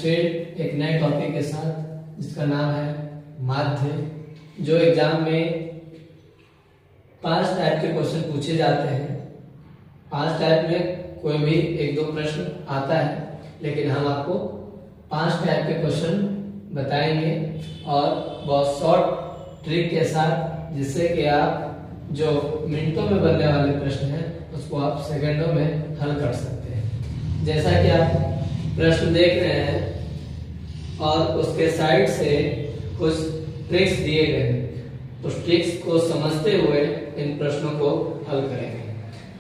फिर एक नए टॉपिक के साथ जिसका नाम है माध्य, जो एग्जाम में 5 टाइप के क्वेश्चन पूछे जाते हैं। 5 टाइप में कोई भी 1-2 प्रश्न आता है, लेकिन हम आपको 5 टाइप के क्वेश्चन बताएंगे और बहुत शॉर्ट ट्रिक के साथ, जिससे कि आप जो मिनटों में बनने वाले प्रश्न हैं उसको आप सेकंडों में हल कर सकते हैं। जैसा कि आप प्रश्न देख रहे हैं और उसके साइड से कुछ ट्रिक्स दिए गए हैं, उस ट्रिक्स को समझते हुए इन प्रश्नों को हल करेंगे।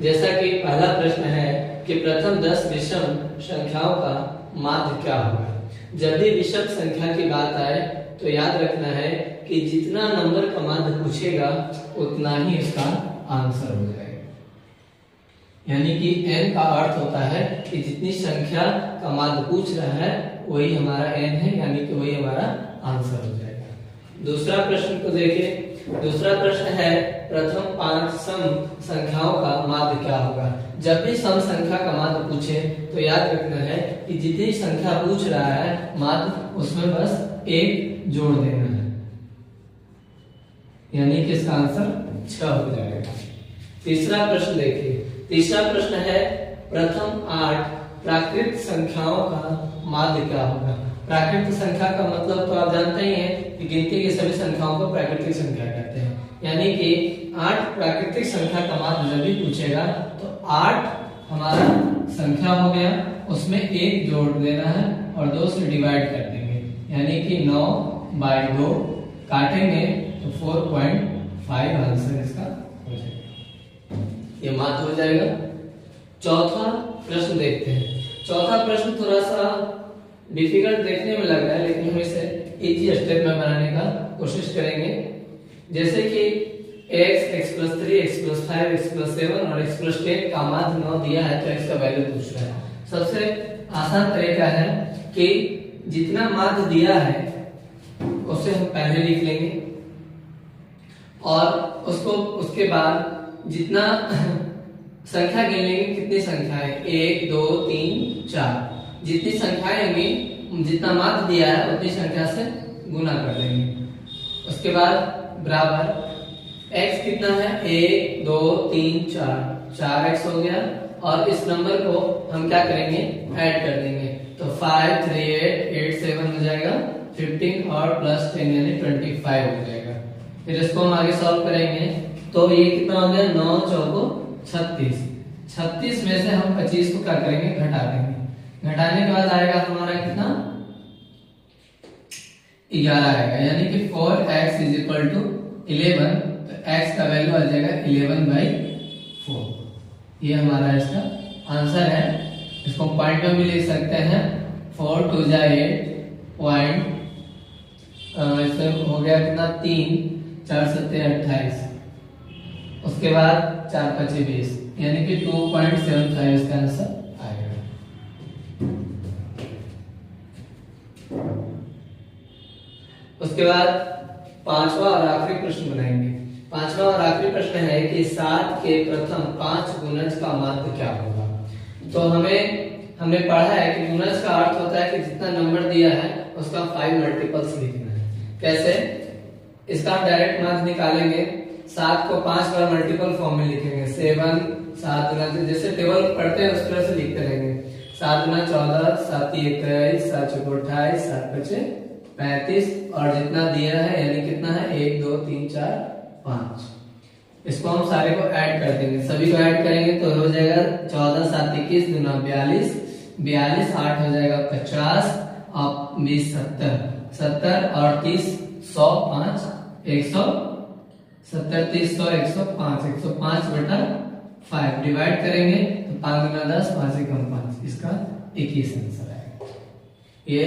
जैसा कि पहला प्रश्न है कि प्रथम 10 विषम संख्याओं का माध्य क्या होगा। जब भी विषम संख्या की बात आए तो याद रखना है कि जितना नंबर का माध्य पूछेगा उतना ही उसका आंसर हो जाएगा। यानी कि n का अर्थ होता है कि जितनी संख्या का माध्य पूछ रहा है वही हमारा n है, यानी कि वही हमारा आंसर हो जाएगा। दूसरा प्रश्न को देखिए। दूसरा प्रश्न है प्रथम 5 सम संख्याओं का माध्य क्या होगा। जब भी सम संख्या का माध्य पूछे तो याद रखना है कि जितनी संख्या पूछ रहा है माध्य, उसमें बस 1 जोड़ देना है, यानी कि इसका आंसर 6 हो जाएगा। तीसरा प्रश्न देखिए। तीसरा प्रश्न है प्रथम 8 प्राकृत संख्याओं का माध्य क्या होगा। प्राकृत संख्या का मतलब तो आप जानते ही हैं कि गिनती की सभी संख्याओं को प्राकृतिक संख्या कहते हैं। यानी कि 8 प्राकृतिक संख्या का माध्य जब भी पूछेगा तो 8 हमारा संख्या हो गया, उसमें 1 जोड़ देना है और 2 से डिवाइड कर देंगे, यानी कि 9/2 काटेंगे तो 4.5 आंसर इसका हो जाएगा। ये माध्य हो जाएगा। चौथा प्रश्न देखते हैं। चौथा प्रश्न थोड़ा सा डिफिकल्ट देखने में लग रहा है, लेकिन हम इसे इजी स्टेप में बनाने का कोशिश करेंगे। जैसे कि x, x+3, x+5, x+7 और x+10 का माध्य 9 दिया है तो x का वैल्यू पूछ रहा है। सबसे आसान तरीका है कि जितना माध्य दिया है उसे हम पहले लिख लेंगे और उसके बाद जितना संख्या गिन लेंगे, कितनी संख्या है 1 2 3 4, जितनी संख्याएं होंगी जितना माध्य दिया है उतनी संख्या से गुना कर देंगे। उसके बाद बराबर x कितना है 1 2 3 4, 4x हो गया और इस नंबर को हम क्या करेंगे ऐड कर देंगे, तो 5 3 8 8 7 हो जाएगा, 15 और +10 यानी 25 हो जाएगा। फिर इसको हम आगे सॉल्व करेंगे तो ये कितना हो गया 9 चौको 36। 36 में से हम 25 को क्या करेंगे घटा देंगे। घटाने के बाद आएगा हमारा कितना 11 आएगा, यानी कि 4x = 11, तो x का वैल्यू आ जाएगा 11/4। ये हमारा इसका आंसर है। इसको पॉइंट में भी लिख सकते हैं। 4 2 जा 8 पॉइंट, इससे हो गया कितना 3 4 7 28, उसके बाद 4 5 20, यानी कि 2.75 इसका आंसर आएगा। उसके बाद पांचवा और आखिरी प्रश्न बनाएंगे। पांचवा और आखिरी प्रश्न है कि 7 के प्रथम 5 गुणज का माध्य क्या होगा। तो हमने पढ़ा है कि गुणज का अर्थ होता है कि जितना नंबर दिया है उसका 5 मल्टीपल्स लिखना है। कैसे? इसका हम डायरेक्ट माध्य निकालेंगे। 7 को 5 बार मल्टीपल फॉर्म में लिखेंगे। 7 7 गुना, जैसे टेबल पढ़ते हैं उस तरह से लिखते रहेंगे। 7 गुना 14, 7 21, 7 चौको 28, 7 पचे 35 और जितना दिया है यानी कितना है 1 2 3 4 5, इसको हम सारे को ऐड कर देंगे। सभी को ऐड करेंगे तो हो जाएगा 14 7 21 दूना 42, 42 8 हो जाएगा 50 और 20 70, 70 और 30 100 5 100, 70 30 100 105, 105/5 डिवाइड करेंगे तो 5 गुना 10 5 एकम 5, इसका 21 आंसर आएगा। ये